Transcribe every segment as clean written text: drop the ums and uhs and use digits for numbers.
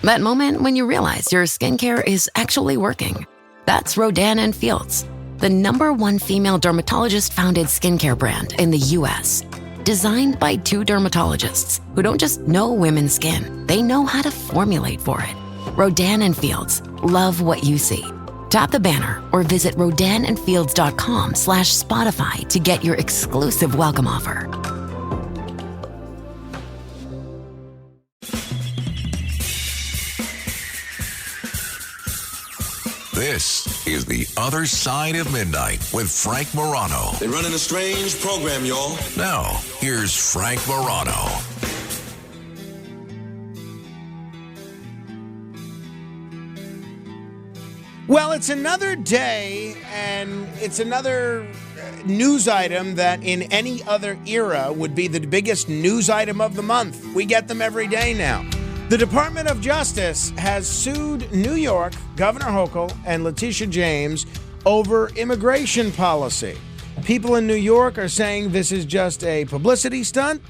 That moment when you realize your skincare is actually working. That's Rodan & Fields, the #1 female dermatologist-founded skincare brand in the U.S. Designed by 2 dermatologists who don't just know women's skin, they know how to formulate for it. Rodan & Fields, love what you see. Tap the banner or visit rodanandfields.com/Spotify to get your exclusive welcome offer. This is The Other Side of Midnight with Frank Morano. They're running a strange program, y'all. Now, here's Frank Morano. Well, it's another day, and it's another news item that in any other era would be the biggest news item of the month. We get them every day now. The Department of Justice has sued New York Governor Hochul and Letitia James over immigration policy. People in New York are saying this is just a publicity stunt.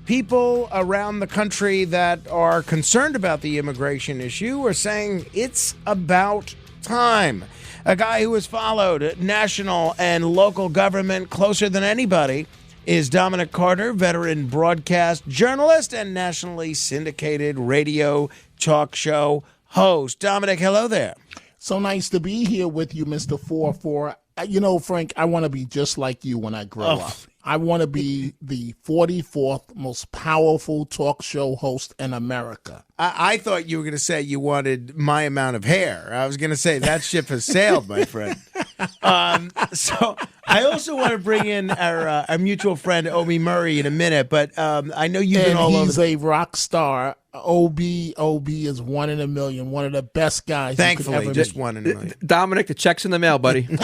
People around the country that are concerned about the immigration issue are saying it's about time. A guy who has followed national and local government closer than anybody is Dominic Carter, veteran broadcast journalist and nationally syndicated radio talk show host. Dominic, hello there. So nice to be here with you, Mr. 4-4. You know, Frank, I want to be just like you when I grow up. I want to be the 44th most powerful talk show host in America. I thought you were going to say you wanted my amount of hair. I was going to say that ship has sailed, my friend. So I also want to bring in our mutual friend, Obie Murray, in a minute. But I know you've been all over. He's a rock star. Obie is 1 in a million, one of the best guys. Thankfully, just 1 in a million. Dominic, the check's in the mail, buddy. All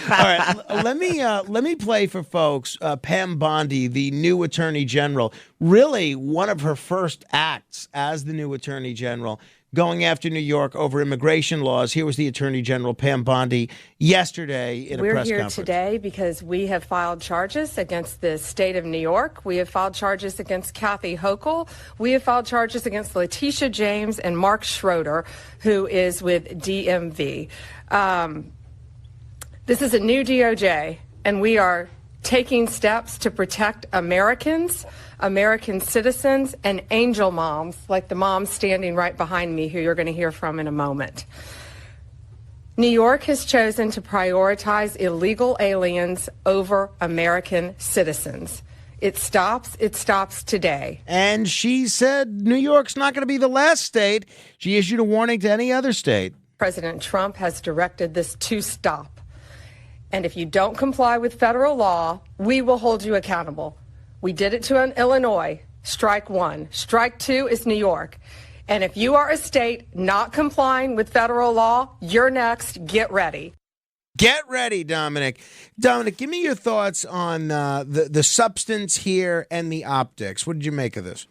right, let me play for folks. Pam Bondi, the new Attorney General, really one of her first acts as the new Attorney General, going after New York over immigration laws. Here was the Attorney General, Pam Bondi, yesterday in a press conference. We're here today because we have filed charges against the state of New York. We have filed charges against Kathy Hochul. We have filed charges against Letitia James and Mark Schroeder, who is with DMV. This is a new DOJ, and we are taking steps to protect Americans, American citizens, and angel moms, like the mom standing right behind me, who you're going to hear from in a moment. New York has chosen to prioritize illegal aliens over American citizens. It stops today. And she said New York's not going to be the last state. She issued a warning to any other state. President Trump has directed this to stop. And if you don't comply with federal law, we will hold you accountable. We did it to Illinois. Strike 1. Strike 2 is New York. And if you are a state not complying with federal law, you're next. Get ready. Get ready, Dominic. Dominic, give me your thoughts on the substance here and the optics. What did you make of this?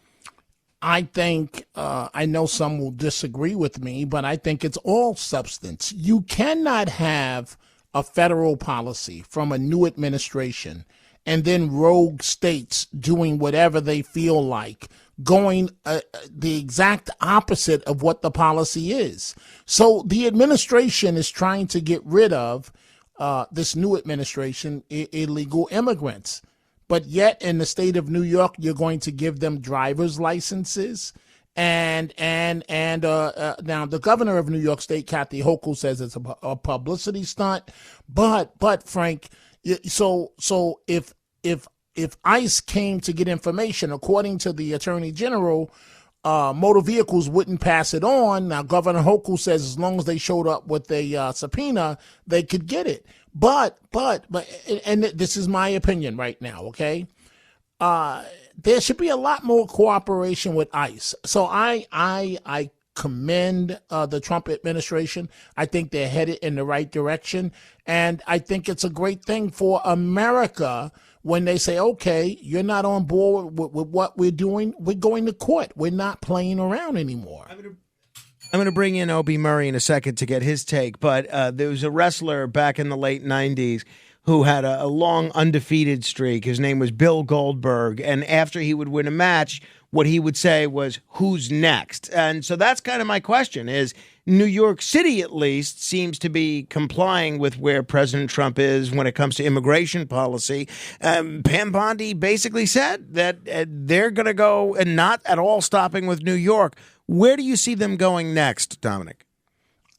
I think, I know some will disagree with me, but I think it's all substance. You cannot have a federal policy from a new administration and then rogue states doing whatever they feel like, going the exact opposite of what the policy is. So the administration is trying to get rid of, this new administration, illegal immigrants. But yet in the state of New York, you're going to give them driver's licenses. And now the governor of New York State, Kathy Hochul, says it's a publicity stunt. But Frank, so if ICE came to get information, according to the Attorney General, motor vehicles wouldn't pass it on. Now Governor Hochul says as long as they showed up with a subpoena, they could get it. But and this is my opinion right now, okay? There should be a lot more cooperation with ICE. So I commend the Trump administration. I think they're headed in the right direction. And I think it's a great thing for America when they say, okay, you're not on board with what we're doing. We're going to court. We're not playing around anymore. I'm going to bring in Obie Murray in a second to get his take. But there was a wrestler back in the late 90s who had a long undefeated streak. His name was Bill Goldberg. And after he would win a match, what he would say was, who's next? And so that's kind of my question is, New York City, at least, seems to be complying with where President Trump is when it comes to immigration policy. Pam Bondi basically said that they're going to go and not at all stopping with New York. Where do you see them going next, Dominic?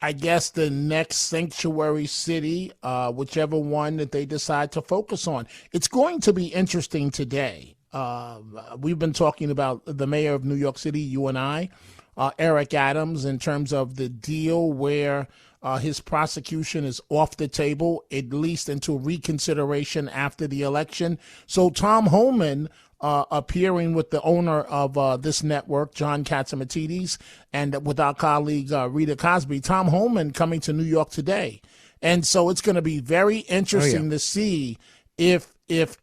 I guess the next sanctuary city, whichever one that they decide to focus on. It's going to be interesting today. We've been talking about the mayor of New York City, you and I, Eric Adams, in terms of the deal where his prosecution is off the table, at least until reconsideration after the election. So Tom Homan, appearing with the owner of this network, John Catsimatidis, and with our colleague Rita Cosby, Tom Homan coming to New York today. And so it's going to be very interesting to see if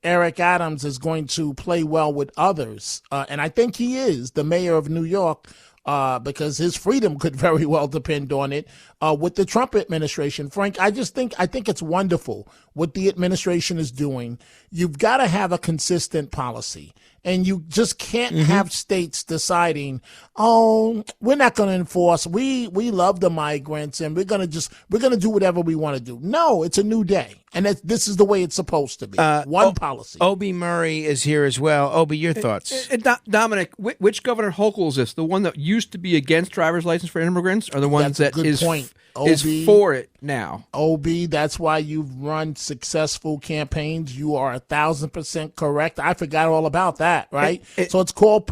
Eric Adams is going to play well with others. And I think he is, the mayor of New York, because his freedom could very well depend on it with the Trump administration. Frank, I think it's wonderful what the administration is doing. You've got to have a consistent policy. And you just can't have states deciding, oh, we're not going to enforce. We love the migrants and we're going to do whatever we want to do. No, it's a new day. And this is the way it's supposed to be. One policy. Obie Murray is here as well. Obie, your thoughts? Dominic, which Governor Hochul is this? The one that used to be against driver's license for immigrants, or the one That's that is Obie, for it now? Obie, that's why you've run successful campaigns. You are 1,000% correct. I forgot all about that, right? So it's called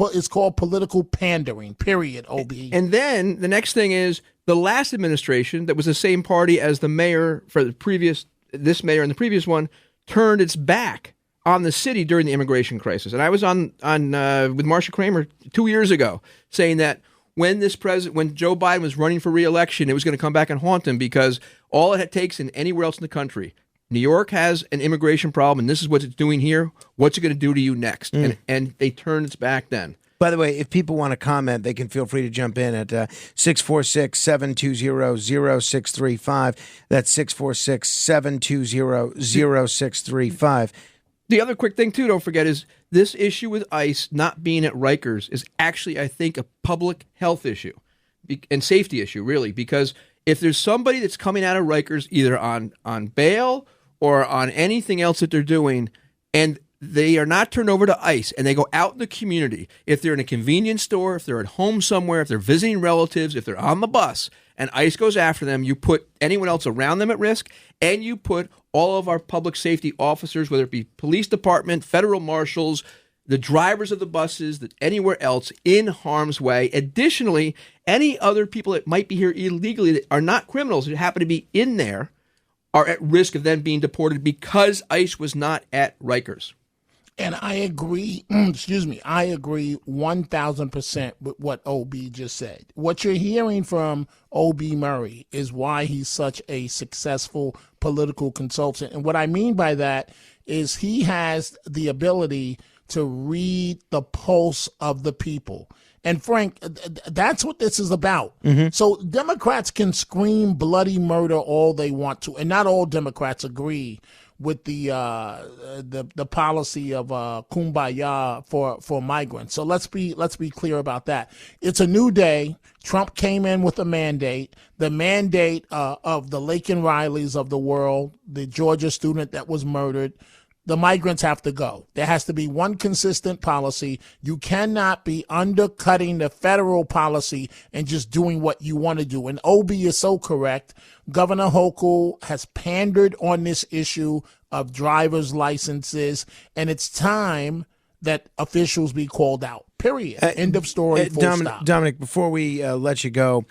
political pandering, period, Obie. And then the next thing is the last administration that was the same party as the mayor for this mayor and the previous one turned its back on the city during the immigration crisis. And I was on with Marsha Kramer 2 years ago saying that when Joe Biden was running for re-election, it was going to come back and haunt him because all it takes in anywhere else in the country. New York has an immigration problem, and this is what it's doing here. What's it going to do to you next? And they turned its back then. By the way, if people want to comment, they can feel free to jump in at 646-720-0635. That's 646-720-0635. The other quick thing, too, don't forget, is this issue with ICE not being at Rikers is actually, I think, a public health issue and safety issue, really, because if there's somebody that's coming out of Rikers either on bail or on anything else that they're doing, and they are not turned over to ICE and they go out in the community, if they're in a convenience store, if they're at home somewhere, if they're visiting relatives, if they're on the bus, and ICE goes after them, you put anyone else around them at risk, and you put all of our public safety officers, whether it be police department, federal marshals, the drivers of the buses, anywhere else, in harm's way. Additionally, any other people that might be here illegally that are not criminals that happen to be in there are at risk of then being deported because ICE was not at Rikers. And I agree, I agree 1,000% with what Obie just said. What you're hearing from Obie Murray is why he's such a successful political consultant. And what I mean by that is he has the ability to read the pulse of the people. And Frank, that's what this is about. So Democrats can scream bloody murder all they want to, and not all Democrats agree with the policy of kumbaya for migrants. So let's be clear about that. It's a new day. Trump came in with a mandate. The mandate of the Laken Rileys of the world, the Georgia student that was murdered. The migrants have to go. There has to be one consistent policy. You cannot be undercutting the federal policy and just doing what you want to do. And Obie is so correct. Governor Hochul has pandered on this issue of driver's licenses, and it's time that officials be called out. Period. End of story. Full stop. Dominic, before we let you go,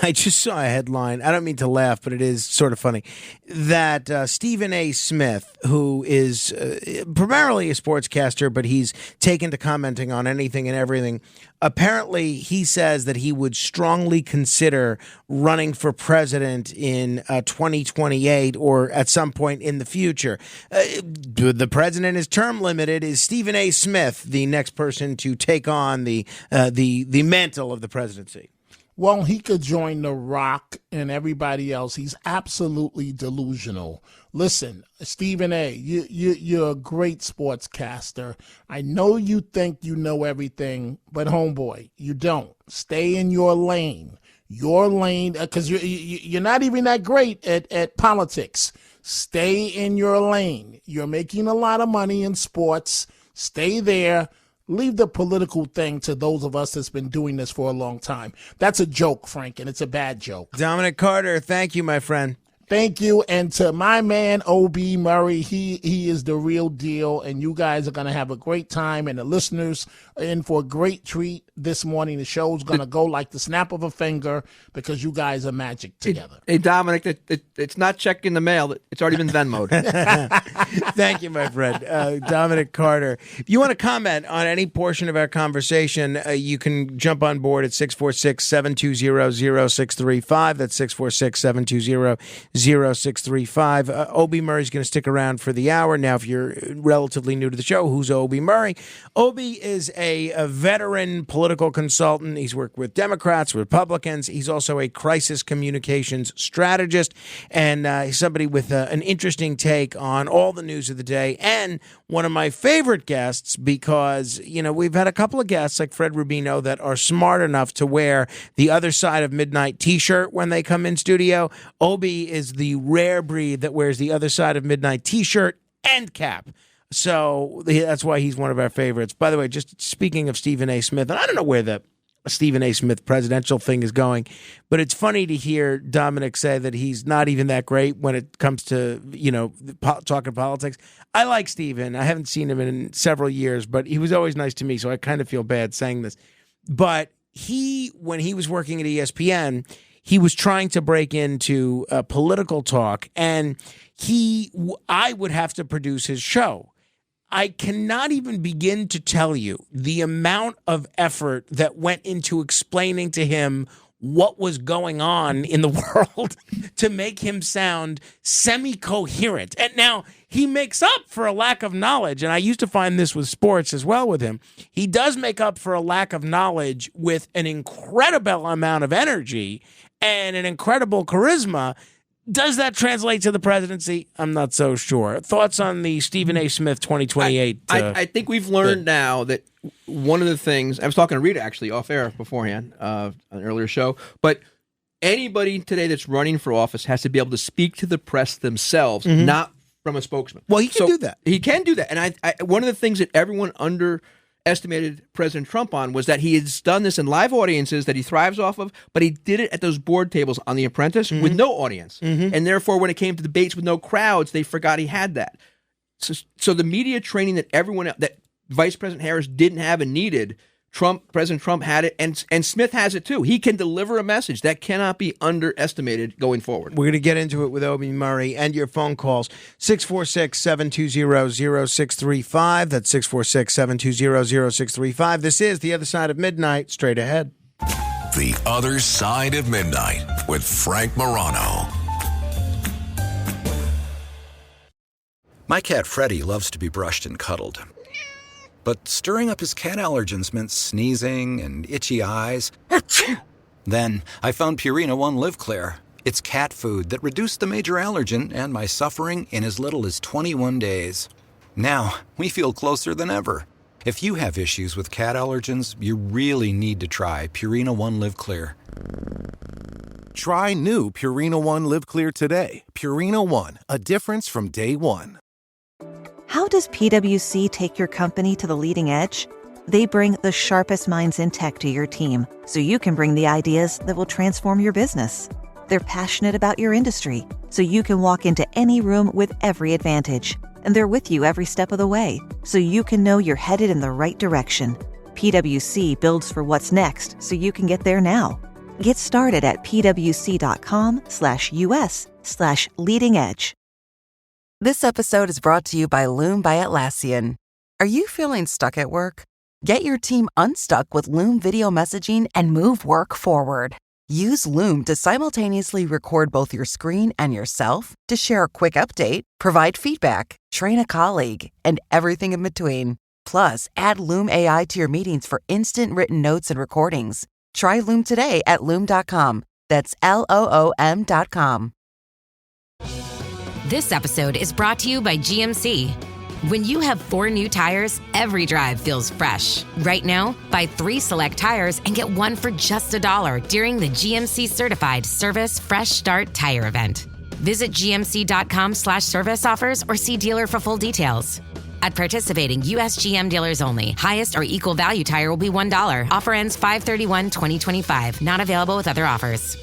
I just saw a headline. I don't mean to laugh, but it is sort of funny that Stephen A. Smith, who is primarily a sportscaster, but he's taken to commenting on anything and everything. Apparently, he says that he would strongly consider running for president in 2028 or at some point in the future. The president is term limited. Is Stephen A. Smith the next person to take on the mantle of the presidency? Well, he could join The Rock and everybody else. He's absolutely delusional. Listen, Stephen A., you're a great sportscaster. I know you think you know everything, but homeboy, you don't. Stay in your lane. Your lane, because you're not even that great at politics. Stay in your lane. You're making a lot of money in sports. Stay there. Leave the political thing to those of us that's been doing this for a long time. That's a joke, Frank, and it's a bad joke. Dominic Carter, thank you, my friend. Thank you. And to my man, Obie Murray, he is the real deal, and you guys are going to have a great time, and the listeners are in for a great treat this morning. The show's going to go like the snap of a finger because you guys are magic together. Hey, Dominic, it's not checking the mail. It's already been Venmo'd. Thank you, my friend. Dominic Carter. If you want to comment on any portion of our conversation, you can jump on board at 646-720-0635. That's 646-720-0635. Obie Murray's going to stick around for the hour. Now, if you're relatively new to the show, who's Obie Murray? Obie is a veteran political consultant. He's worked with Democrats, Republicans. He's also a crisis communications strategist, and he's somebody with an interesting take on all the news of the day, and one of my favorite guests because, you know, we've had a couple of guests like Fred Rubino that are smart enough to wear the Other Side of Midnight t-shirt when they come in studio. Obie is the rare breed that wears the Other Side of Midnight t-shirt and cap. So that's why he's one of our favorites. By the way, just speaking of Stephen A. Smith, and I don't know where the Stephen A. Smith presidential thing is going, but it's funny to hear Dominic say that he's not even that great when it comes to, you know, talking politics. I like Stephen. I haven't seen him in several years, but he was always nice to me, so I kind of feel bad saying this. But when he was working at ESPN, he was trying to break into political talk, and I would have to produce his show. I cannot even begin to tell you the amount of effort that went into explaining to him what was going on in the world to make him sound semi-coherent. And now he makes up for a lack of knowledge, and I used to find this with sports as well with him. He does make up for a lack of knowledge with an incredible amount of energy and an incredible charisma. Does that translate to the presidency? I'm not so sure. Thoughts on the Stephen A. Smith 2028? I think we've learned now that one of the things, I was talking to Rita actually off air beforehand on an earlier show, but anybody today that's running for office has to be able to speak to the press themselves, not from a spokesman. Well, he can do that. He can do that. And one of the things that everyone underestimated President Trump on was that he has done this in live audiences that he thrives off of, but he did it at those board tables on The Apprentice with no audience. And therefore, when it came to debates with no crowds, they forgot he had that. So the media training that that Vice President Harris didn't have and needed, President Trump had it, and Smith has it too. He can deliver a message that cannot be underestimated going forward. We're going to get into it with Obie Murray and your phone calls. 646-720-0635. That's 646-720-0635. This is The Other Side of Midnight. Straight ahead. The Other Side of Midnight with Frank Morano. My cat Freddie loves to be brushed and cuddled. But stirring up his cat allergens meant sneezing and itchy eyes. Then I found Purina One Live Clear. It's cat food that reduced the major allergen and my suffering in as little as 21 days. Now, we feel closer than ever. If you have issues with cat allergens, you really need to try Purina One Live Clear. Try new Purina One Live Clear today. Purina One, a difference from day one. How does PwC take your company to the leading edge? They bring the sharpest minds in tech to your team, so you can bring the ideas that will transform your business. They're passionate about your industry, so you can walk into any room with every advantage. And they're with you every step of the way, so you can know you're headed in the right direction. PwC builds for what's next, so you can get there now. Get started at pwc.com/us/leading edge. This episode is brought to you by Loom by Atlassian. Are you feeling stuck at work? Get your team unstuck with Loom video messaging and move work forward. Use Loom to simultaneously record both your screen and yourself to share a quick update, provide feedback, train a colleague, and everything in between. Plus, add Loom AI to your meetings for instant written notes and recordings. Try Loom today at Loom.com. That's LOOM.com. This episode is brought to you by GMC. When you have 4 new tires, every drive feels fresh. Right now, buy 3 select tires and get 1 for just $1 during the GMC Certified Service Fresh Start Tire Event. Visit gmc.com/service offers or see dealer for full details. At participating U.S. GM dealers only. Highest or equal value tire will be $1. Offer ends 5/31/2025. Not available with other offers.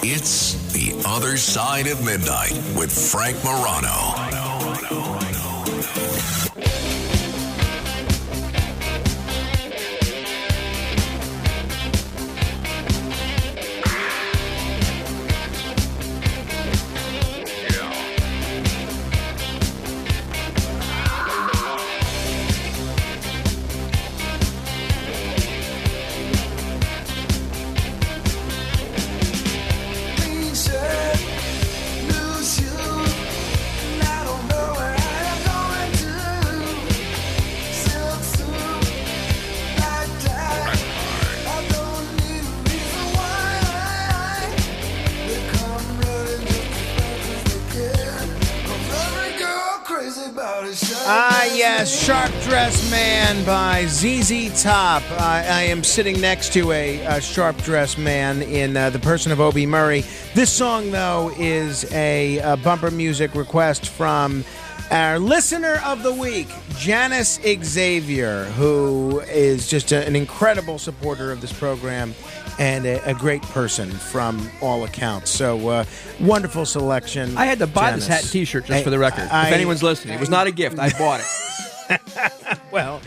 It's The Other Side of Midnight with Frank Morano. Yes, Sharp Dressed Man by ZZ Top. I am sitting next to a sharp dressed man in the person of Obie Murray. This song, though, is a bumper music request from our listener of the week, Janice Xavier, who is just an incredible supporter of this program and a great person from all accounts. So, wonderful selection. I had to buy Janice. this hat and T-shirt just for the record. If anyone's listening, it was not a gift. I bought it. Well,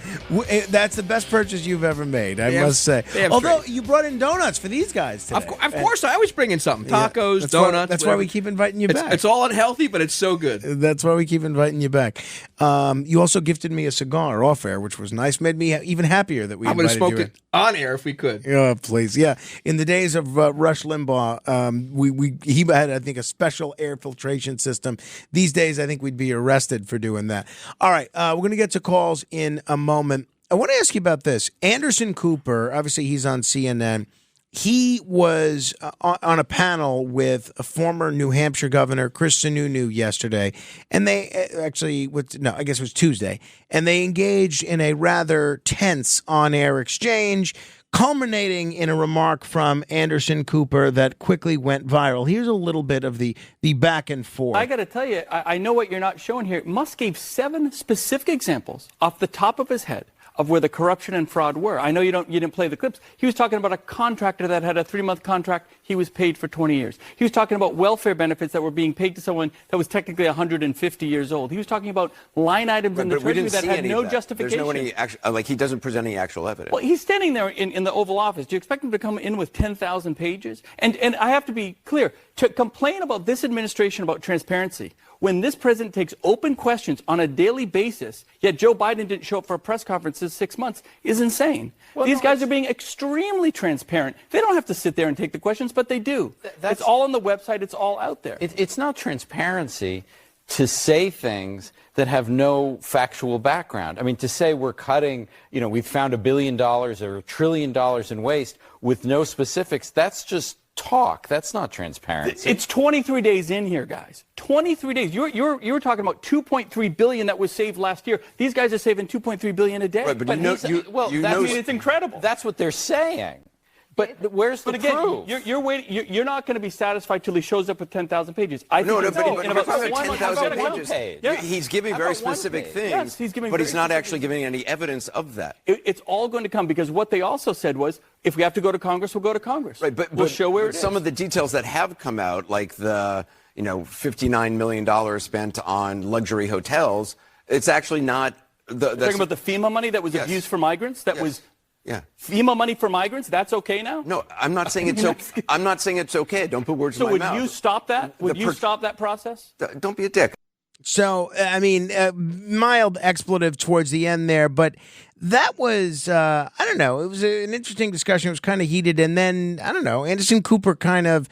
that's the best purchase you've ever made, I must say. Although you brought in donuts for these guys today. Of course, I always bring in something. Tacos, donuts. That's why we keep inviting you back. It's all unhealthy, but it's so good. That's why we keep inviting you back. You also gifted me a cigar off air, which was nice. Made me even happier that we invited you. I'm going to smoke it on air if we could. Oh, please. Yeah. In the days of Rush Limbaugh, he had, I think, a special air filtration system. These days, I think we'd be arrested for doing that. All right. We're going to get to calls in a moment. I want to ask you about this. Anderson Cooper, obviously he's on CNN. He was on a panel with a former New Hampshire governor, Chris Sununu, yesterday. And they I guess it was Tuesday. And they engaged in a rather tense on-air exchange, culminating in a remark from Anderson Cooper that quickly went viral. Here's a little bit of the back and forth. I got to tell you, I know what you're not showing here. Musk gave 7 specific examples off the top of his head of where the corruption and fraud were. I know you didn't play the clips. He was talking about a contractor that had a 3-month contract. He was paid for 20 years. He was talking about welfare benefits that were being paid to someone that was technically 150 years old. He was talking about line items in the Treasury that had no justification. There's no he doesn't present any actual evidence. Well, he's standing there in the Oval Office. Do you expect him to come in with 10,000 pages? And I have to be clear, to complain about this administration about transparency, when this president takes open questions on a daily basis, yet Joe Biden didn't show up for a press conference this 6 months, is insane. Well, these guys are being extremely transparent. They don't have to sit there and take the questions, but they do. It's all on the website. It's all out there. It's not transparency to say things that have no factual background. I mean, to say we're cutting, we've found $1 billion or $1 trillion in waste with no specifics, that's just talk. That's not transparency. It's 23 days in here, guys. 23 days. You're talking about 2.3 billion that was saved last year. These guys are saving 2.3 billion a day. Right, but it's incredible. That's what they're saying. But where's the proof? You're waiting. You're not going to be satisfied till he shows up with 10,000 pages. But 10,000 pages. Yeah. He's giving very specific things, yes, but he's not actually giving any evidence of that. It's all going to come because what they also said was, if we have to go to Congress, we'll go to Congress. Right, but we'll show where it is. Some of the details that have come out, like the $59 million spent on luxury hotels, it's actually not. You're talking about the FEMA money that was abused for migrants. Yeah. FEMA money for migrants, that's okay now? No, I'm not saying it's okay. I'm not saying it's okay. Don't put words in my mouth. So would you stop that? Would you stop that process? Don't be a dick. So, I mean, mild expletive towards the end there, but That was, I don't know, it was an interesting discussion. It was kind of heated. And then, I don't know, Anderson Cooper kind of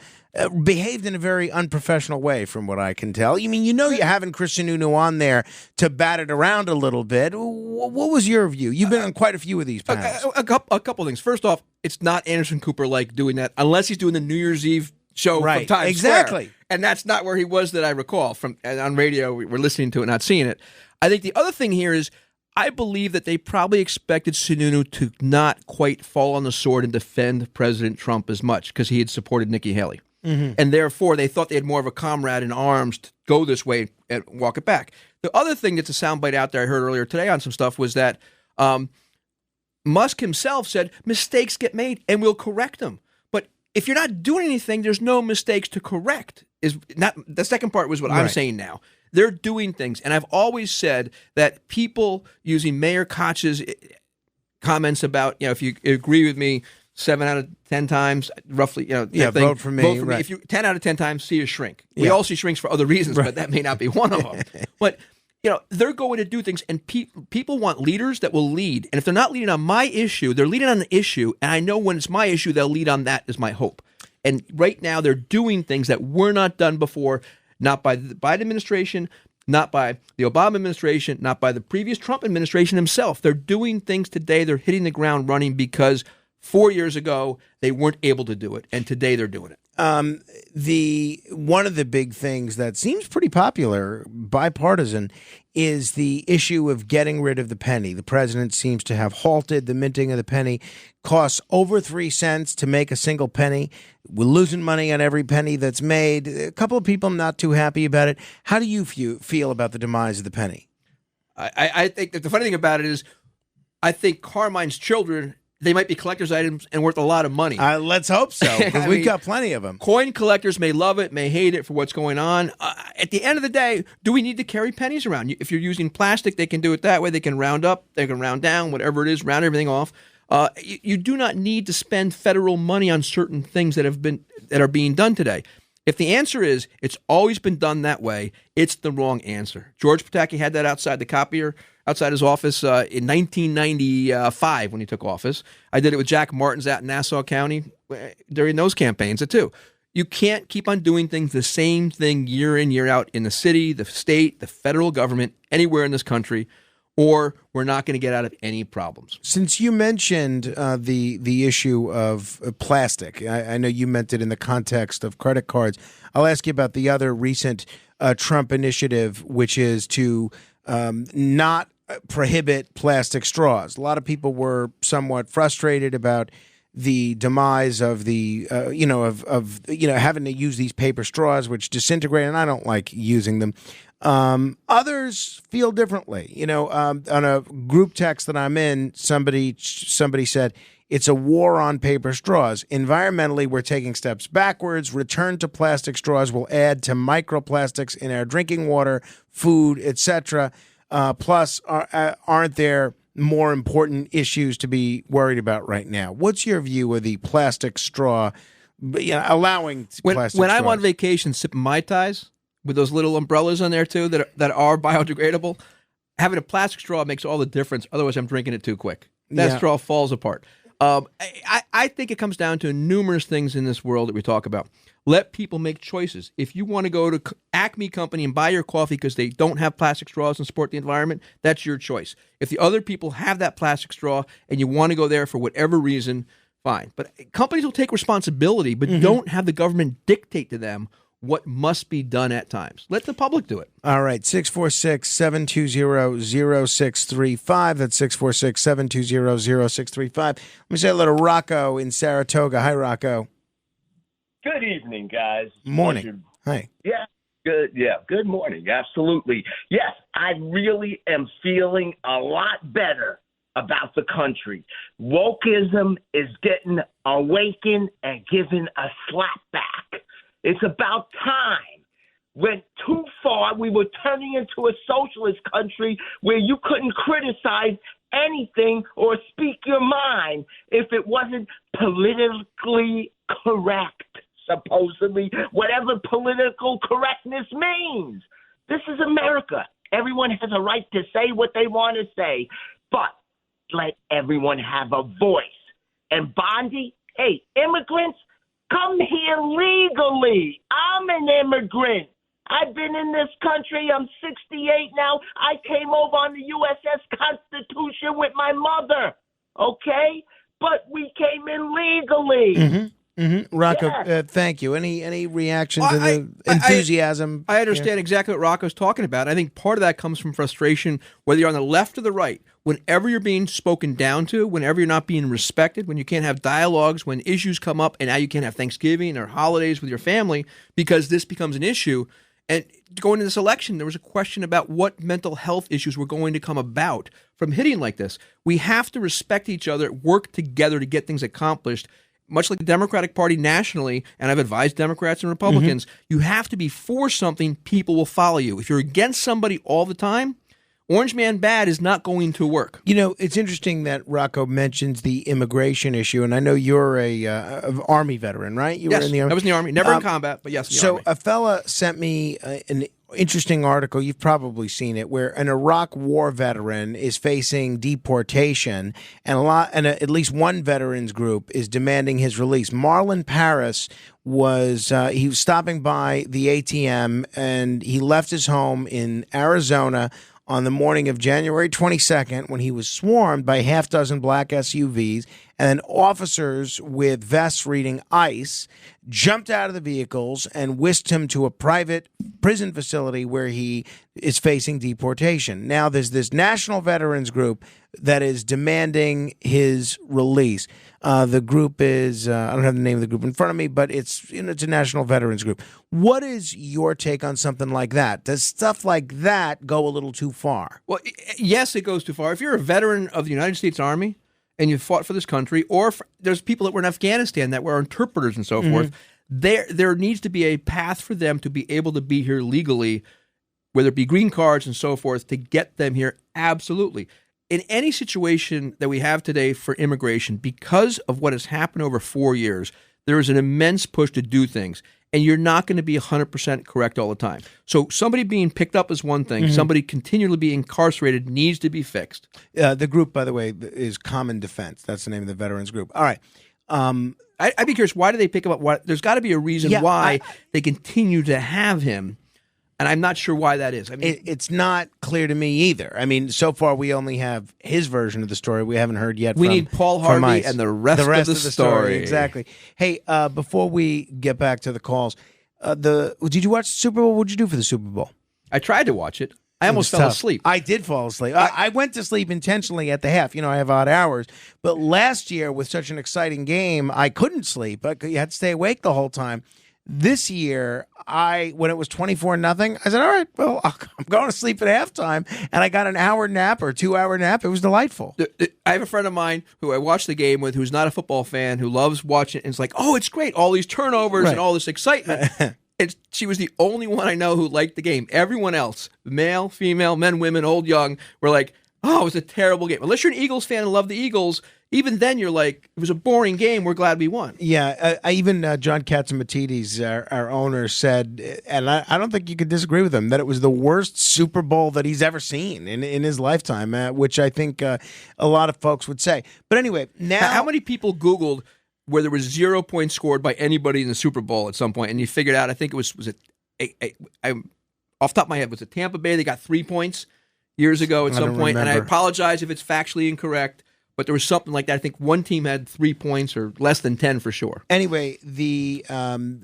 behaved in a very unprofessional way, from what I can tell. You mean, you're having Christian Nunu on there to bat it around a little bit. What was your view? You've been on quite a few of these panels. A couple things. First off, it's not Anderson Cooper like doing that unless he's doing the New Year's Eve show from Times Square. And that's not where he was that I recall. From on radio, we're listening to it, not seeing it. I think the other thing here is I believe that they probably expected Sununu to not quite fall on the sword and defend President Trump as much because he had supported Nikki Haley. Mm-hmm. And therefore, they thought they had more of a comrade in arms to go this way and walk it back. The other thing that's a soundbite out there I heard earlier today on some stuff was that Musk himself said mistakes get made and we'll correct them. But if you're not doing anything, there's no mistakes to correct. Is not the second part was what I'm saying now. They're doing things. And I've always said that people using Mayor Koch's comments about, if you agree with me 7 out of 10 times, roughly, vote for me. Vote for me. If you 10 out of 10 times see a shrink. We all see shrinks for other reasons, but that may not be one of them. But they're going to do things, and people want leaders that will lead. And if they're not leading on my issue, they're leading on an issue, and I know when it's my issue, they'll lead on that is my hope. And right now, they're doing things that were not done before. Not by the Biden administration, not by the Obama administration, not by the previous Trump administration himself. They're doing things today. They're hitting the ground running because 4 years ago they weren't able to do it, and today they're doing it. One of the big things that seems pretty popular, bipartisan, is the issue of getting rid of the penny. The president seems to have halted the minting of the penny. Costs over 3 cents to make a single penny. We're losing money on every penny that's made. A couple of people not too happy about it. How do you feel about the demise of the penny? I think that the funny thing about it is I think Carmine's children, they might be collector's items and worth a lot of money. Let's hope so, because we've got plenty of them. Coin collectors may love it, may hate it for what's going on. At the end of the day, do we need to carry pennies around? If you're using plastic, they can do it that way. They can round up, they can round down, whatever it is, round everything off. You do not need to spend federal money on certain things that are being done today. If the answer is it's always been done that way, it's the wrong answer. George Pataki had that outside the copier, outside his office in 1995 when he took office. I did it with Jack Martins out in Nassau County during those campaigns too. You can't keep on doing things the same thing year in, year out in the city, the state, the federal government, anywhere in this country, or we're not going to get out of any problems. Since you mentioned the issue of plastic, I know you meant it in the context of credit cards. I'll ask you about the other recent Trump initiative, which is to not prohibit plastic straws. A lot of people were somewhat frustrated about the demise of the having to use these paper straws, which disintegrate, and I don't like using them. Others feel differently. On a group text that I'm in, somebody said it's a war on paper straws. Environmentally, we're taking steps backwards. Return to plastic straws will add to microplastics in our drinking water, food, etc. Plus, aren't there more important issues to be worried about right now? What's your view of the plastic straw, allowing plastic straws? When I'm on vacation sipping Mai Tais with those little umbrellas on there too that are biodegradable, having a plastic straw makes all the difference. Otherwise, I'm drinking it too quick. That straw falls apart. I think it comes down to numerous things in this world that we talk about. Let people make choices. If you want to go to Acme Company and buy your coffee because they don't have plastic straws and support the environment, that's your choice. If the other people have that plastic straw and you want to go there for whatever reason, fine. But companies will take responsibility, but don't have the government dictate to them what must be done at times. Let the public do it. All right, 646-720-0635. That's 646-720-0635. Let me say hello to Rocco in Saratoga. Hi, Rocco. Good evening, guys. Morning. Hi. Yeah, good. Yeah, good morning. Absolutely. Yes, I really am feeling a lot better about the country. Wokeism is getting awakened and given a slap back. It's about time. Went too far. We were turning into a socialist country where you couldn't criticize anything or speak your mind if it wasn't politically correct, supposedly, whatever political correctness means. This is America. Everyone has a right to say what they want to say. But let everyone have a voice. And Bondi, hey, immigrants, come here legally. I'm an immigrant. I've been in this country. I'm 68 now. I came over on the USS Constitution with my mother, okay? But we came in legally. Rocco, Yeah. thank you. Any reaction to the enthusiasm? I understand exactly what Rocco's talking about. I think part of that comes from frustration, whether you're on the left or the right. Whenever you're being spoken down to, whenever you're not being respected, when you can't have dialogues, when issues come up, and now you can't have Thanksgiving or holidays with your family because this becomes an issue. And going into this election, there was a question about what mental health issues were going to come about from hitting like this. We have to respect each other, work together to get things accomplished. Much like the Democratic Party nationally, and I've advised Democrats and Republicans, you have to be for something, people will follow you. If you're against somebody all the time, Orange Man bad is not going to work. You know, it's interesting that Rocco mentions the immigration issue, and I know you're a Army veteran, right? You Yes, were in the Army. I was in the Army. Never in combat, but yes, in the Army. So a fella sent me an interesting article. You've probably seen it, where an Iraq War veteran is facing deportation, and at least one veterans group is demanding his release. Marlon Paris he was stopping by the ATM, and he left his home in Arizona on the morning of January 22nd when he was swarmed by half dozen black SUVs, and then officers with vests reading ICE jumped out of the vehicles and whisked him to a private prison facility where he is facing deportation. Now there's this national veterans group that is demanding his release. The group is, I don't have the name of the group in front of me, but it's a national veterans group. What is your take on something like that? Does stuff like that go a little too far? Well, yes, it goes too far. If you're a veteran of the United States Army and you fought for this country, or there's people that were in Afghanistan that were interpreters and so forth, there needs to be a path for them to be able to be here legally, whether it be green cards and so forth, to get them here. Absolutely. In any situation that we have today for immigration, because of what has happened over 4 years, there is an immense push to do things, and you're not going to be 100% correct all the time. So somebody being picked up is one thing. Somebody continually being incarcerated needs to be fixed. The group, by the way, is Common Defense. That's the name of the veterans group. All right. I'd be curious, why do they pick him up? There's got to be a reason why they continue to have him. And I'm not sure why that is. I mean, it's not clear to me either. I mean, so far we only have his version of the story. We haven't heard yet. We need Paul Harvey and the rest of the story. Exactly. Hey, before we get back to the calls, did you watch the Super Bowl? What did you do for the Super Bowl? I tried to watch it. I almost fell asleep. I did fall asleep. I went to sleep intentionally at the half. You know, I have odd hours. But last year, with such an exciting game, I couldn't sleep. You had to stay awake the whole time. This year, when it was 24-0, I said, all right, well, I'm going to sleep at halftime. And I got an hour nap or 2-hour nap. It was delightful. I have a friend of mine who I watched the game with who's not a football fan, who loves watching it. And it's like, oh, it's great. All these turnovers and all this excitement. And she was the only one I know who liked the game. Everyone else, male, female, men, women, old, young, were like, oh, it was a terrible game. Unless you're an Eagles fan and love the Eagles, even then you're like, it was a boring game. We're glad we won. Yeah, even John Katzimatidis, our owner, said, and I don't think you could disagree with him, that it was the worst Super Bowl that he's ever seen in his lifetime, which I think a lot of folks would say. But anyway, now... How many people Googled where there was 0 points scored by anybody in the Super Bowl at some point, and you figured out, I think it was off the top of my head, was it Tampa Bay? They got 3 points years ago at some point, and I apologize if it's factually incorrect, but there was something like that. I think one team had 3 points or less than 10 for sure. Anyway, the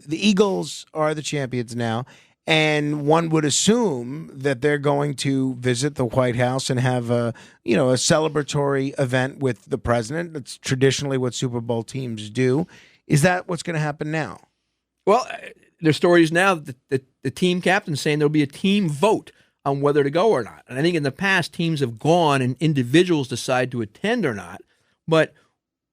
Eagles are the champions now, and one would assume that they're going to visit the White House and have a celebratory event with the president. That's traditionally what Super Bowl teams do. Is that what's going to happen now? Well, there's stories now that the team captain's saying there'll be a team vote on whether to go or not. And I think in the past, teams have gone and individuals decide to attend or not. But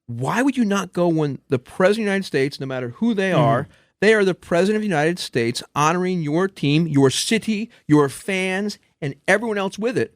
why would you not go when the President of the United States, no matter who they are the President of the United States, honoring your team, your city, your fans, and everyone else with it,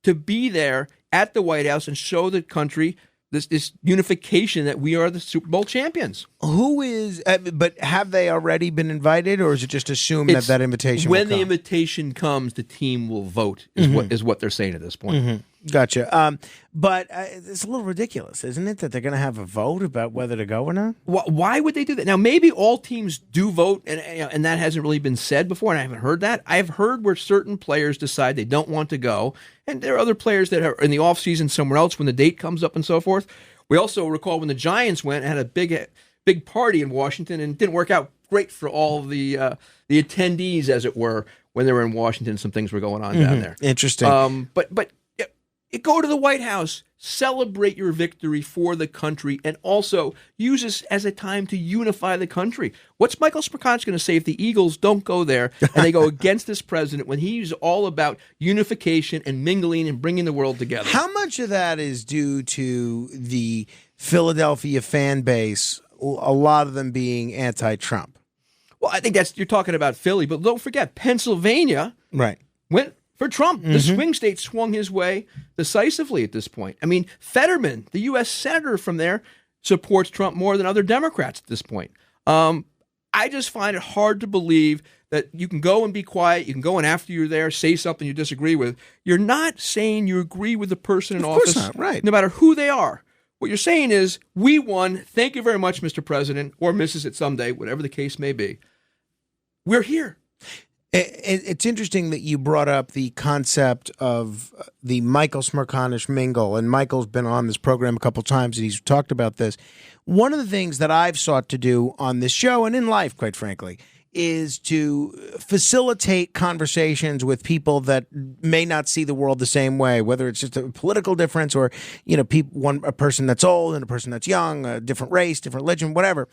to be there at the White House and show the country this unification that we are the Super Bowl champions. Who is? But have they already been invited, or is it just assumed that invitation? When will come? the invitation comes, the team will vote. Is what they're saying at this point. Gotcha. But it's a little ridiculous, isn't it, that they're going to have a vote about whether to go or not? Why would they do that? Now, maybe all teams do vote, and that hasn't really been said before, and I haven't heard that. I've heard where certain players decide they don't want to go, and there are other players that are in the offseason somewhere else when the date comes up and so forth. We also recall when the Giants went and had a big party in Washington, and it didn't work out great for all the attendees, as it were, when they were in Washington. Some things were going on down there. Interesting. But go to the White House, celebrate your victory for the country, and also use this as a time to unify the country. What's Michael Smerconish going to say if the Eagles don't go there and they go against this president when he's all about unification and mingling and bringing the world together? How much of that is due to the Philadelphia fan base, a lot of them being anti-Trump? Well, I think you're talking about Philly, but don't forget, Pennsylvania went for Trump. The swing state swung his way decisively at this point. I mean, Fetterman, the U.S. senator from there, supports Trump more than other Democrats at this point. I just find it hard to believe that you can go and be quiet. You can go and after you're there, say something you disagree with. You're not saying you agree with the person in office, not, right. no matter who they are. What you're saying is, we won. Thank you very much, Mr. President, or Mrs. It someday, whatever the case may be. We're here. It's interesting that you brought up the concept of the Michael Smerconish mingle, and Michael's been on this program a couple times, and he's talked about this. One of the things that I've sought to do on this show and in life, quite frankly, is to facilitate conversations with people that may not see the world the same way, whether it's just a political difference or, a person that's old and a person that's young, a different race, different religion, whatever.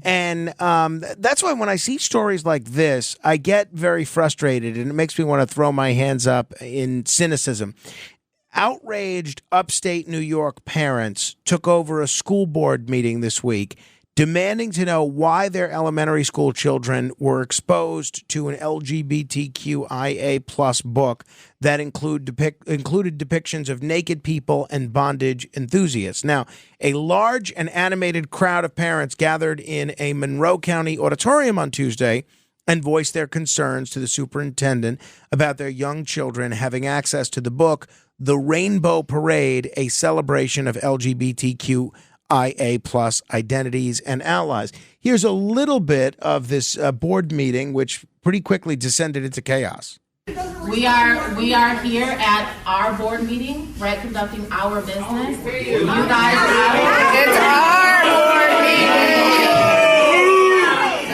And that's why when I see stories like this, I get very frustrated, and it makes me want to throw my hands up in cynicism. Outraged upstate New York parents took over a school board meeting this week demanding to know why their elementary school children were exposed to an LGBTQIA plus book that included depictions of naked people and bondage enthusiasts. Now, a large and animated crowd of parents gathered in a Monroe County auditorium on Tuesday and voiced their concerns to the superintendent about their young children having access to the book, The Rainbow Parade, a celebration of LGBTQIA plus identities and allies. Here's a little bit of this board meeting, which pretty quickly descended into chaos. We are here at our board meeting, right, conducting our business. You guys are. It's our board meeting.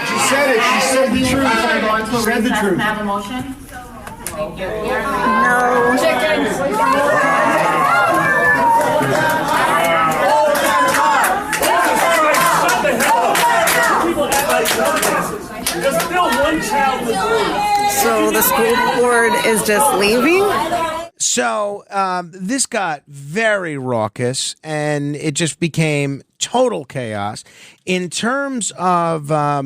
She said it. She said the truth. She said the truth. Have a motion? Thank you. No. There's still one child in the room. So the school board is just leaving? So this got very raucous, and it just became total chaos. In terms of a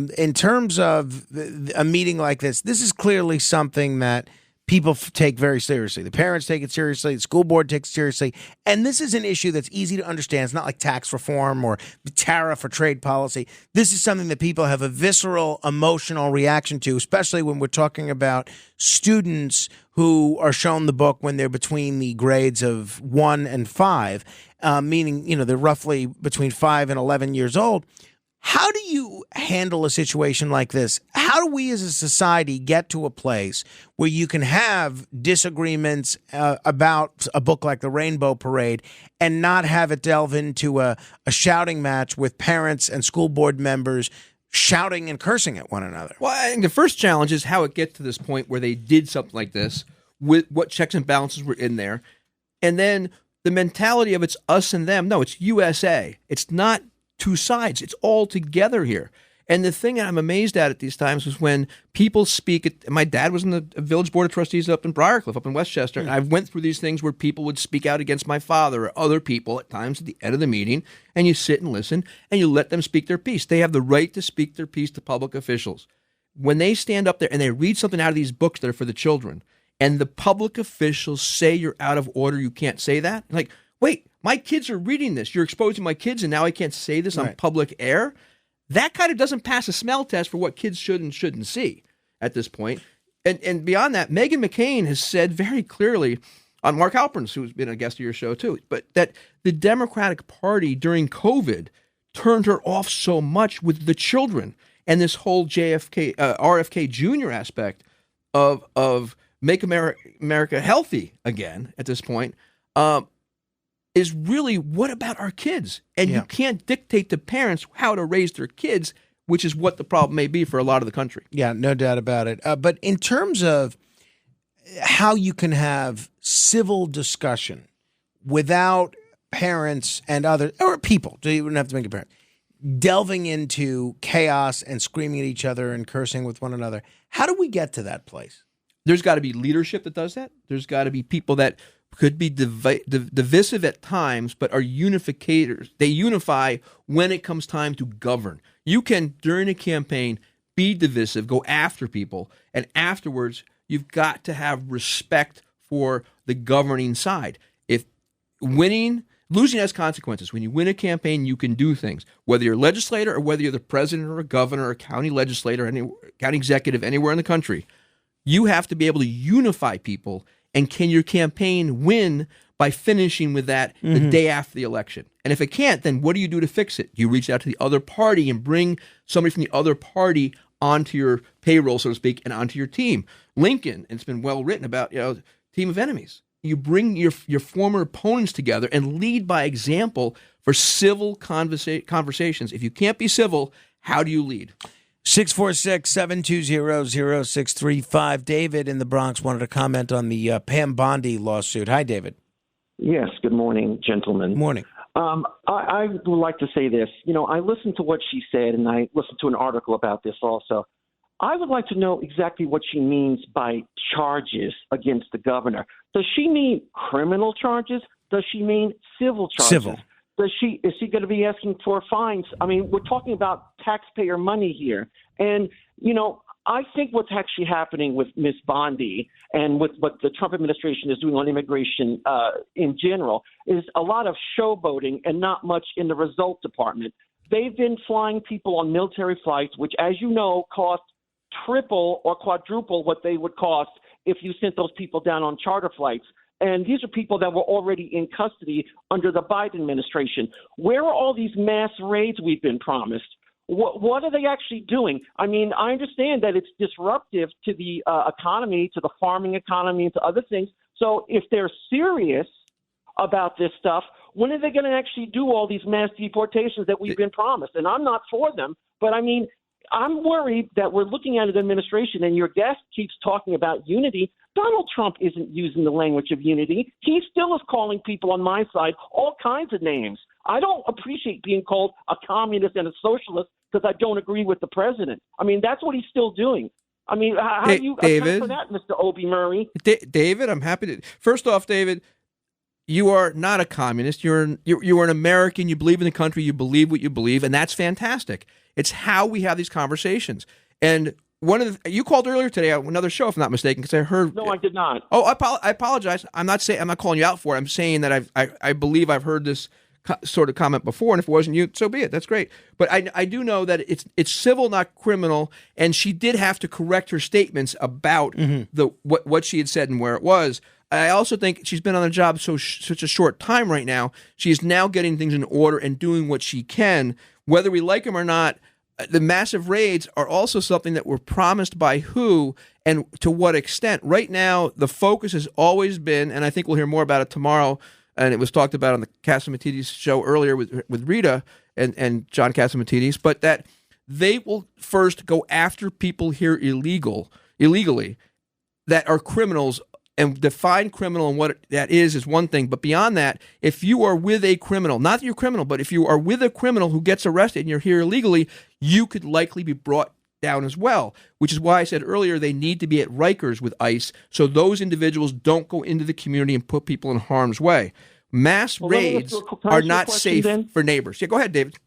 meeting like this, this is clearly something that people take very seriously. The parents take it seriously. The school board takes it seriously. And this is an issue that's easy to understand. It's not like tax reform or tariff or trade policy. This is something that people have a visceral, emotional reaction to, especially when we're talking about students who are shown the book when they're between the grades of 1 and 5, meaning, they're roughly between 5 and 11 years old. How do you handle a situation like this? How do we as a society get to a place where you can have disagreements about a book like The Rainbow Parade and not have it delve into a shouting match with parents and school board members shouting and cursing at one another? Well, I think the first challenge is how it gets to this point where they did something like this, with what checks and balances were in there. And then the mentality of it's us and them. No, it's USA. It's not two sides. It's all together here. And the thing I'm amazed at these times is when people speak. My dad was in the Village Board of Trustees up in Briarcliff, up in Westchester, and I went through these things where people would speak out against my father or other people at times at the end of the meeting, and you sit and listen, and you let them speak their piece. They have the right to speak their piece to public officials. When they stand up there and they read something out of these books that are for the children, and the public officials say you're out of order, you can't say that, like, wait, my kids are reading this. You're exposing my kids, and now I can't say this on public air? That kind of doesn't pass a smell test for what kids should and shouldn't see at this point. And beyond that, Meghan McCain has said very clearly on Mark Halpern's, who's been a guest of your show too, but that the Democratic Party during COVID turned her off so much with the children and this whole RFK Jr. aspect of make America healthy again at this point is really, what about our kids? And you can't dictate to parents how to raise their kids, which is what the problem may be for a lot of the country. Yeah, no doubt about it. But in terms of how you can have civil discussion without parents and other or people, you wouldn't have to make a parent, delving into chaos and screaming at each other and cursing with one another. How do we get to that place? There's got to be leadership that does that. There's got to be people that could be divisive at times, but are unificators. They unify when it comes time to govern. You can, during a campaign, be divisive, go after people, and afterwards, you've got to have respect for the governing side. If losing has consequences. When you win a campaign, you can do things. Whether you're a legislator or whether you're the president or a governor or a county legislator, county executive, anywhere in the country, you have to be able to unify people. And can your campaign win by finishing with that the day after the election? And if it can't, then what do you do to fix it? You reach out to the other party and bring somebody from the other party onto your payroll, so to speak, and onto your team. Lincoln, and it's been well written about, team of enemies. You bring your former opponents together and lead by example for civil conversations. If you can't be civil, how do you lead? 646-720-0635. David in the Bronx wanted to comment on the Pam Bondi lawsuit. Hi, David. Yes, good morning, gentlemen. Morning. I would like to say this. I listened to what she said, and I listened to an article about this also. I would like to know exactly what she means by charges against the governor. Does she mean criminal charges? Does she mean civil charges? Civil. Is she going to be asking for fines? I mean, we're talking about taxpayer money here. And, I think what's actually happening with Ms. Bondi and with what the Trump administration is doing on immigration in general is a lot of showboating and not much in the result department. They've been flying people on military flights, which, as you know, cost triple or quadruple what they would cost if you sent those people down on charter flights. And these are people that were already in custody under the Biden administration. Where are all these mass raids we've been promised? What are they actually doing? I mean, I understand that it's disruptive to the economy, to the farming economy, and to other things. So if they're serious about this stuff, when are they going to actually do all these mass deportations that we've been promised? And I'm not for them, but I mean, I'm worried that we're looking at an administration, and your guest keeps talking about unity. Donald Trump isn't using the language of unity. He still is calling people on my side all kinds of names. I don't appreciate being called a communist and a socialist because I don't agree with the president. I mean, that's what he's still doing. I mean, how do you account for that, Mr. Obie Murray? David, I'm happy to. First off, David, you are not a communist. You're an American. You believe in the country. You believe what you believe, and that's fantastic. It's how we have these conversations. And you called earlier today on another show, if I'm not mistaken, because I heard. No, I did not. Oh, I apologize. I'm not calling you out for it. I'm saying that I believe I've heard this sort of comment before, and if it wasn't you, so be it. That's great. But I do know that it's civil, not criminal, and she did have to correct her statements about what she had said and where it was. I also think she's been on the job such a short time right now. She is now getting things in order and doing what she can, whether we like them or not. The massive raids are also something that were promised by who and to what extent. Right now, the focus has always been, and I think we'll hear more about it tomorrow, and it was talked about on the Catsimatidis show earlier with Rita and John Catsimatidis, but that they will first go after people here illegally that are criminals, and define criminal and what that is one thing. But beyond that, if you are with a criminal, not that you're criminal, but if you are with a criminal who gets arrested and you're here illegally, you could likely be brought down as well, which is why I said earlier they need to be at Rikers with ICE so those individuals don't go into the community and put people in harm's way. Mass raids are not safe for neighbors. Yeah, go ahead, David.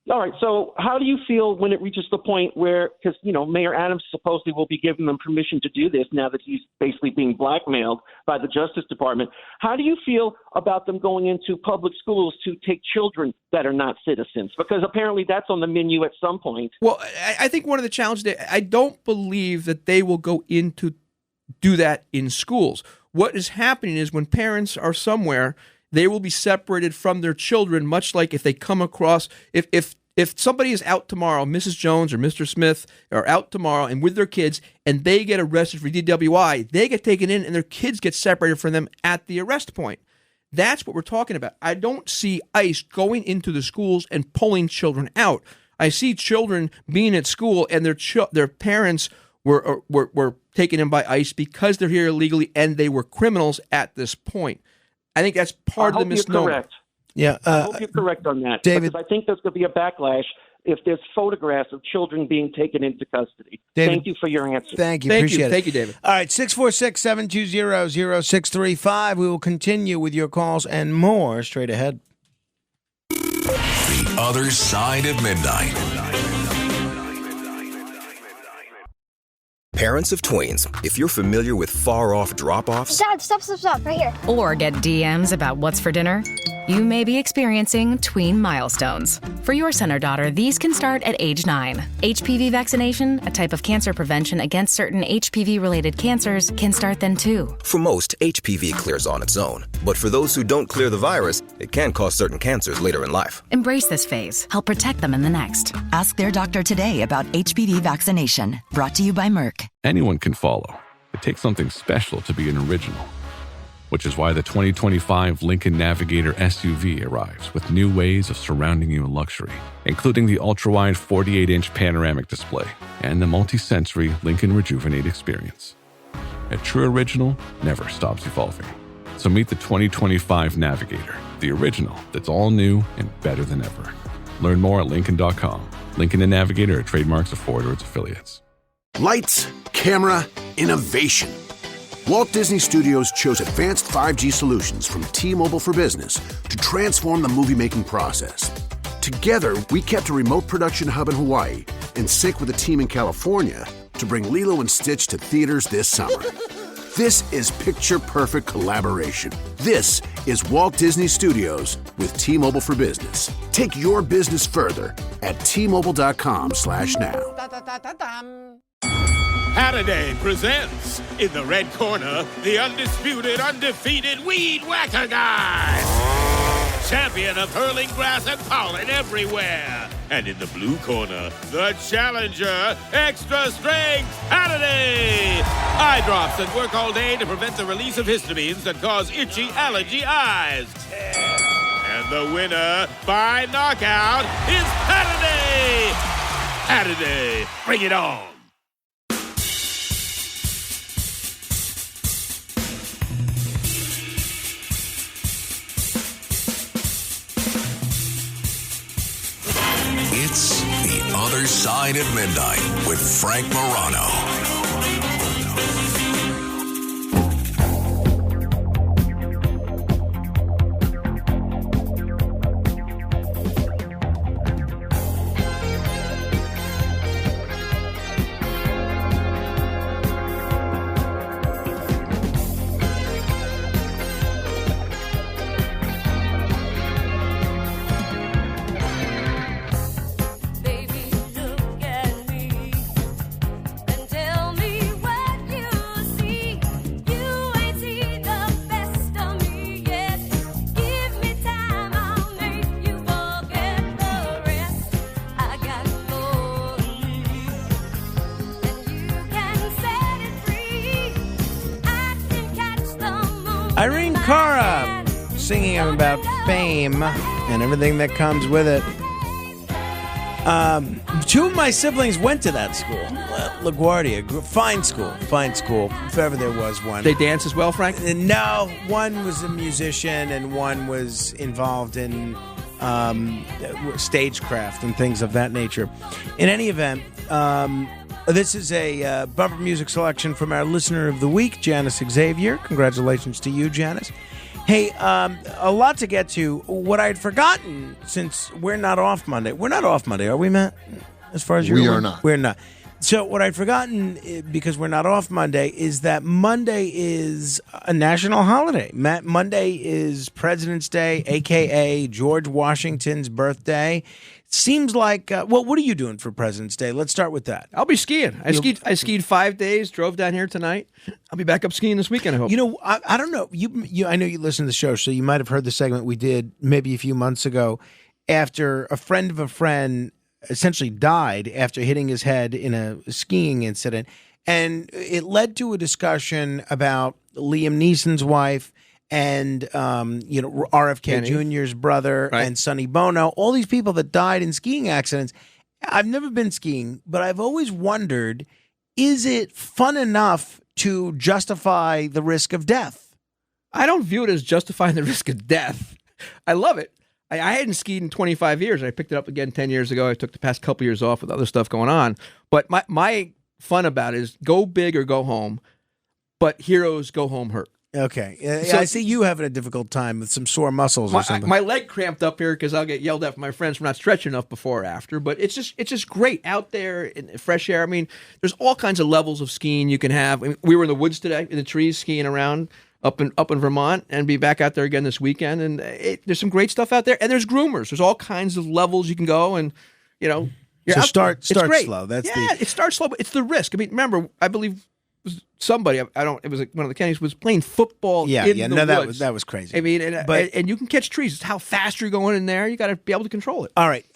All right. So how do you feel when it reaches the point where, because, Mayor Adams supposedly will be giving them permission to do this now that he's basically being blackmailed by the Justice Department. How do you feel about them going into public schools to take children that are not citizens? Because apparently that's on the menu at some point. Well, I think one of the challenges, I don't believe that they will go into do that in schools. what is happening is when parents are somewhere, they will be separated from their children, much like if they come across, if somebody is out tomorrow, Mrs. Jones or Mr. Smith are out tomorrow and with their kids, and they get arrested for DWI, they get taken in and their kids get separated from them at the arrest point. That's what we're talking about. I don't see ICE going into the schools and pulling children out. I see children being at school and their parents were taken in by ICE because they're here illegally and they were criminals at this point. I think that's part of the misnomer. Correct. Yeah, I hope you're correct on that, David. because I think there's going to be a backlash if there's photographs of children being taken into custody. David, thank you for your answer. Thank you. Appreciate it. Thank you, David. All right, 646-720-0635. We will continue with your calls and more straight ahead. The Other Side of Midnight. Parents of tweens, if you're familiar with far-off drop-offs... Dad, stop, right here. Or get DMs about what's for dinner, you may be experiencing tween milestones. For your son or daughter, these can start at age 9. HPV vaccination, a type of cancer prevention against certain HPV-related cancers, can start then too. For most, HPV clears on its own. But for those who don't clear the virus, it can cause certain cancers later in life. Embrace this phase. Help protect them in the next. Ask their doctor today about HPV vaccination. Brought to you by Merck. Anyone can follow. It takes something special to be an original. Which is why the 2025 Lincoln Navigator SUV arrives with new ways of surrounding you in luxury, including the ultra-wide 48-inch panoramic display and the multi-sensory Lincoln Rejuvenate experience. A true original never stops evolving. So meet the 2025 Navigator, the original that's all new and better than ever. Learn more at Lincoln.com. Lincoln and Navigator are trademarks of Ford or its affiliates. Lights, camera, innovation. Walt Disney Studios chose advanced 5G solutions from T-Mobile for Business to transform the movie-making process. Together, we kept a remote production hub in Hawaii in sync with a team in California to bring Lilo and Stitch to theaters this summer. This is picture-perfect collaboration. This is Walt Disney Studios with T-Mobile for Business. Take your business further at T-Mobile.com/now. Halliday presents, in the red corner, the undisputed, undefeated Weed Whacker Guy. Champion of hurling grass and pollen everywhere. And in the blue corner, the challenger, extra strength Halliday. Eye drops that work all day to prevent the release of histamines that cause itchy allergy eyes. And the winner by knockout is Halliday. Halliday, bring it on. It's The Other Side of Midnight with Frank Morano. Irene Cara singing about fame and everything that comes with it. Two of my siblings went to that school, LaGuardia. Fine school, if ever there was one. They dance as well, Frank? No, one was a musician and one was involved in stagecraft and things of that nature. In any event, this is a bumper music selection from our listener of the week, Janice Xavier. Congratulations to you, Janice. Hey, a lot to get to. What I had forgotten, since we're not off Monday. We're not off Monday, are we, Matt? As far as we are not. We're not. So what I'd forgotten, because we're not off Monday, is that Monday is a national holiday. Monday is President's Day, a.k.a. George Washington's birthday. Seems like, what are you doing for President's Day? Let's start with that. I'll be skiing. I skied 5 days, drove down here tonight. I'll be back up skiing this weekend, I hope. You know, I don't know. I know you listen to the show, so you might have heard the segment we did maybe a few months ago after a friend of a friend essentially died after hitting his head in a skiing incident. And it led to a discussion about Liam Neeson's wife and, RFK Kenny Jr.'s brother and Sonny Bono, all these people that died in skiing accidents. I've never been skiing, but I've always wondered, is it fun enough to justify the risk of death? I don't view it as justifying the risk of death. I love it. I hadn't skied in 25 years. I picked it up again 10 years ago. I took the past couple years off with other stuff going on. But my fun about it is go big or go home, but heroes go home hurt. Okay. So I see you having a difficult time with some sore muscles or something. My leg cramped up here because I'll get yelled at from my friends for not stretching enough before or after. But it's just great out there in fresh air. I mean, there's all kinds of levels of skiing you can have. I mean, we were in the woods today, in the trees, skiing around up in Vermont, and be back out there again this weekend. And there's some great stuff out there. And there's groomers. There's all kinds of levels you can go, and So start slow. It starts slow, but it's the risk. I mean, remember, I believe somebody, it was like one of the Kennedys, was playing football in the woods. That was crazy. I mean, and you can catch trees. It's how fast you're going in there. You got to be able to control it. All right.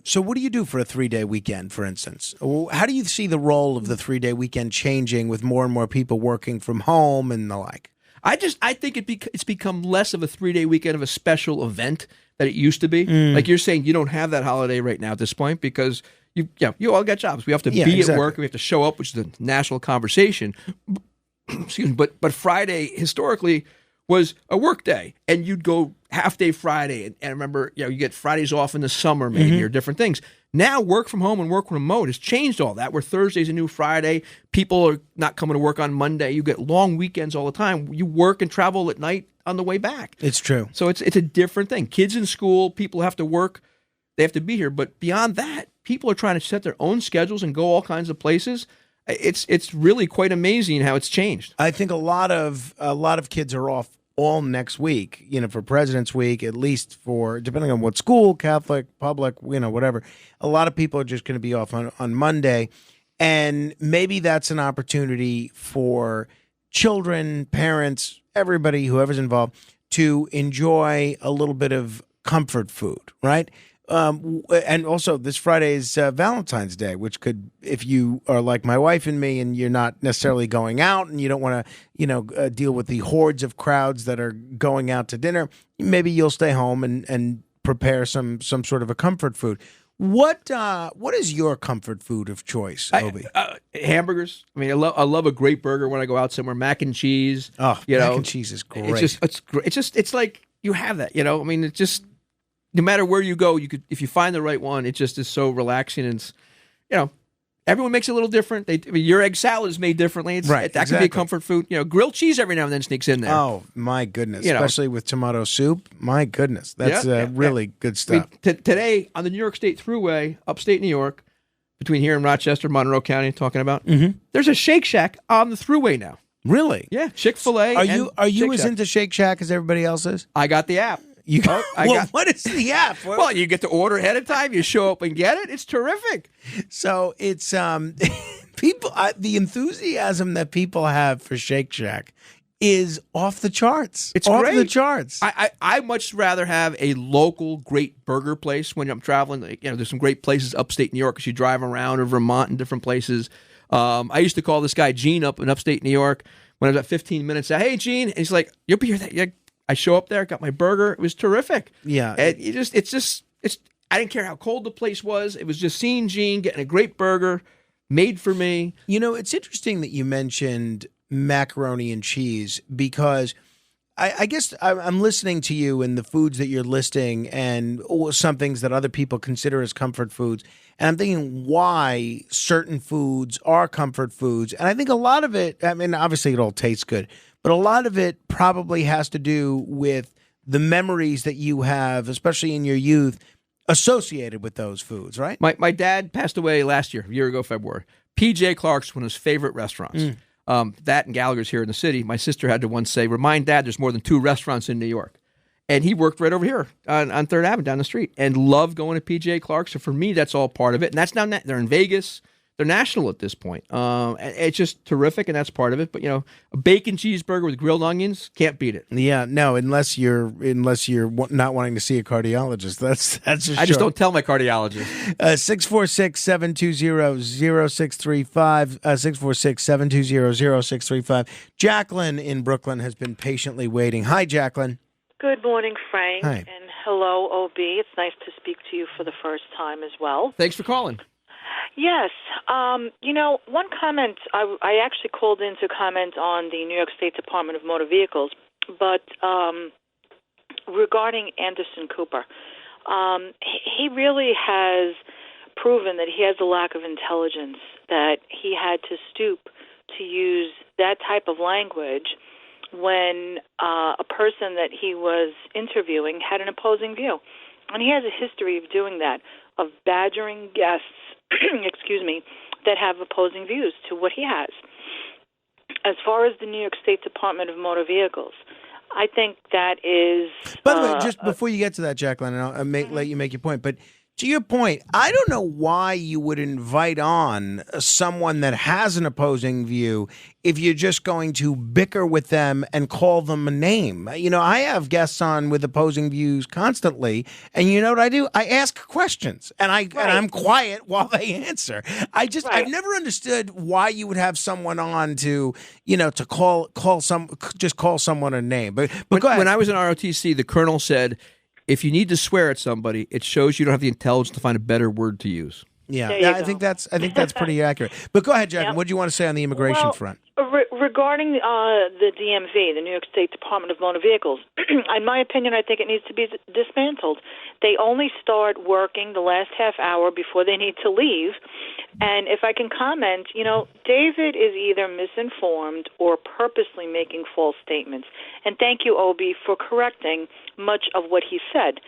So what do you do for a 3-day weekend, for instance? How do you see the role of the 3-day weekend changing with more and more people working from home and the like? I think it's become less of a 3-day weekend of a special event that it used to be. Like you're saying, you don't have that holiday right now at this point because you all got jobs. We have to be at work. We have to show up, which is a national conversation. Excuse me. But Friday historically was a work day, and you'd go half day Friday. And I remember, you get Fridays off in the summer, maybe, or different things. Now work from home and work remote has changed all that. Where Thursday's a new Friday. People are not coming to work on Monday. You get long weekends all the time. You work and travel at night on the way back. It's true. So it's a different thing. Kids in school, people have to work. They have to be here. But beyond that, people are trying to set their own schedules and go all kinds of places. It's really quite amazing how it's changed. I think a lot of kids are off all next week, for President's Week, at least for, depending on what school, Catholic, public, whatever. A lot of people are just going to be off on Monday. And maybe that's an opportunity for children, parents, everybody, whoever's involved, to enjoy a little bit of comfort food, right? And also this Friday is Valentine's Day, which could, if you are like my wife and me and you're not necessarily going out and you don't want to, deal with the hordes of crowds that are going out to dinner, maybe you'll stay home and prepare some sort of a comfort food. What is your comfort food of choice, Obie? Hamburgers. I mean, I love a great burger when I go out somewhere. Mac and cheese. Oh, mac and cheese is great. It's like you have that. I mean, it's just. No matter where you go, if you find the right one, it just is so relaxing. And everyone makes it a little different. Your egg salad is made differently. That can be a comfort food. Grilled cheese every now and then sneaks in there. Oh my goodness! Especially with tomato soup. My goodness, that's really good stuff. I mean, today on the New York State Thruway, upstate New York, between here and Rochester, Monroe County, talking about, there's a Shake Shack on the Thruway now. Really? Yeah, Chick-fil-A. Are you as into Shake Shack as everybody else is? I got the app. What is the app? Well, you get to order ahead of time. You show up and get it. It's terrific. So it's people. The enthusiasm that people have for Shake Shack is off the charts. It's off great. the charts. I much rather have a local great burger place when I'm traveling. There's some great places upstate New York as you drive around, or Vermont and different places. I used to call this guy Gene up in upstate New York when I was at 15 minutes. Say, hey, Gene, and he's like, you'll be here. I show up there, got my burger. It was terrific. Yeah. And I didn't care how cold the place was. It was just seeing Gene, getting a great burger made for me. It's interesting that you mentioned macaroni and cheese because I guess I'm listening to you and the foods that you're listing and some things that other people consider as comfort foods. And I'm thinking why certain foods are comfort foods. And I think a lot of it, I mean, obviously it all tastes good, but a lot of it probably has to do with the memories that you have, especially in your youth, associated with those foods, right? My dad passed away last year, a year ago, February. P.J. Clark's one of his favorite restaurants. That and Gallagher's here in the city. My sister had to once say, remind Dad there's more than 2 restaurants in New York. And he worked right over here on 3rd Avenue down the street and loved going to P.J. Clark's. So for me, that's all part of it. And that's now, they're in Vegas. They're national at this point. It's just terrific, and that's part of it. But, a bacon cheeseburger with grilled onions, can't beat it. Yeah, no, unless you're not wanting to see a cardiologist. That's just I just don't tell my cardiologist. 646-720-0635. 646-720-0635. Jacqueline in Brooklyn has been patiently waiting. Hi, Jacqueline. Good morning, Frank. Hi. And hello, Obie. It's nice to speak to you for the first time as well. Thanks for calling. Yes. One comment, I actually called in to comment on the New York State Department of Motor Vehicles, but regarding Anderson Cooper, he really has proven that he has a lack of intelligence, that he had to stoop to use that type of language when a person that he was interviewing had an opposing view. And he has a history of doing that, of badgering guests, that have opposing views to what he has. As far as the New York State Department of Motor Vehicles, I think that is... By the way, just before you get to that, Jacqueline, and I'll let you make your point, but to your point, I don't know why you would invite on someone that has an opposing view if you're just going to bicker with them and call them a name. I have guests on with opposing views constantly, and you know what I do? I ask questions, and I'm quiet while they answer. I've never understood why you would have someone on to call someone a name. But go ahead. When I was in ROTC, the colonel said, if you need to swear at somebody, it shows you don't have the intelligence to find a better word to use. Yeah, I think that's pretty accurate. But go ahead, Jacqueline. What do you want to say on the immigration front? Regarding the DMV, the New York State Department of Motor Vehicles, in my opinion, I think it needs to be dismantled. They only start working the last half hour before they need to leave. And if I can comment, David is either misinformed or purposely making false statements. And thank you, Obie, for correcting much of what he said.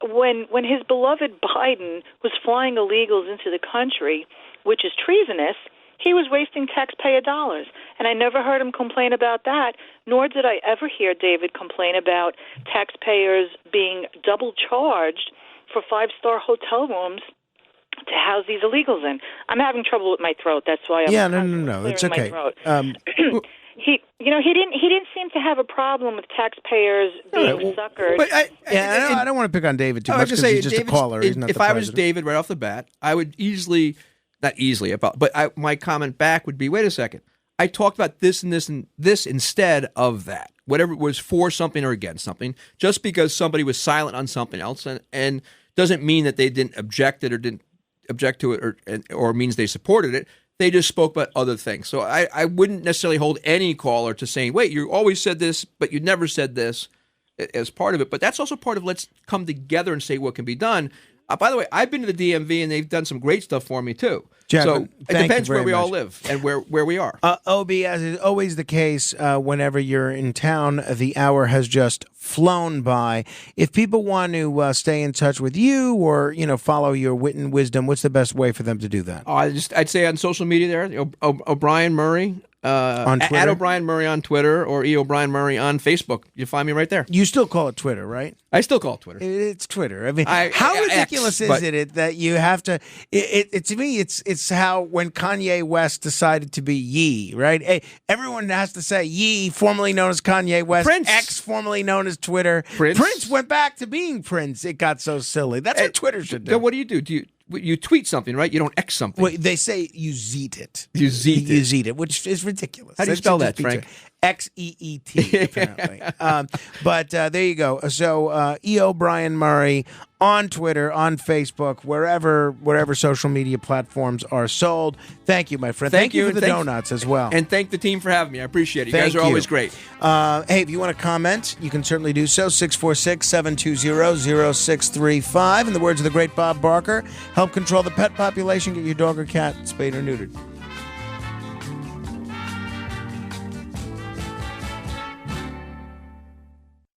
When his beloved Biden was flying illegals into the country, which is treasonous, he was wasting taxpayer dollars. And I never heard him complain about that, nor did I ever hear David complain about taxpayers being double charged for 5-star hotel rooms to house these illegals in. I'm having trouble with my throat. That's why I'm no. It's okay. He didn't seem to have a problem with taxpayers being suckered. But I don't want to pick on David too much because he's just a caller. He's not the president. I was David right off the bat, I would my comment back would be, wait a second. I talked about this and this and this instead of that. Whatever it was for something or against something, just because somebody was silent on something else and doesn't mean that they didn't object it or didn't object to it or means they supported it. They just spoke about other things. So I wouldn't necessarily hold any caller to saying, wait, you always said this, but you never said this as part of it. But that's also part of let's come together and say what can be done. By the way, I've been to the DMV, and they've done some great stuff for me, too. Jacqueline, so it depends where we all live and where we are. Obie, as is always the case, whenever you're in town, the hour has just flown by. If people want to stay in touch with you or follow your wit and wisdom, what's the best way for them to do that? I'd say on social media there, O'Brien Murray. On Twitter? At O'Brien Murray on Twitter or E.O'Brien Murray on Facebook. You find me right there. You still call it Twitter, right? I still call it Twitter. It's Twitter. I mean, how ridiculous is it that you have to? To me, it's how when Kanye West decided to be Ye, right? Hey, everyone has to say Ye, formerly known as Kanye West. Prince. X, formerly known as Twitter. Prince went back to being Prince. It got so silly. That's what Twitter should do. What do? You tweet something, right? You don't X something. Well, they say you zeet it. You zeet it, which is ridiculous. How do you spell that, Frank? X-E-E-T, apparently. But there you go. So E. O'Brien Murray on Twitter, on Facebook, wherever social media platforms are sold. Thank you, my friend. Thank you for the donuts as well. And thank the team for having me. I appreciate it. You guys are always great. Hey, if you want to comment, you can certainly do so. 646-720-0635. In the words of the great Bob Barker, help control the pet population. Get your dog or cat spayed or neutered.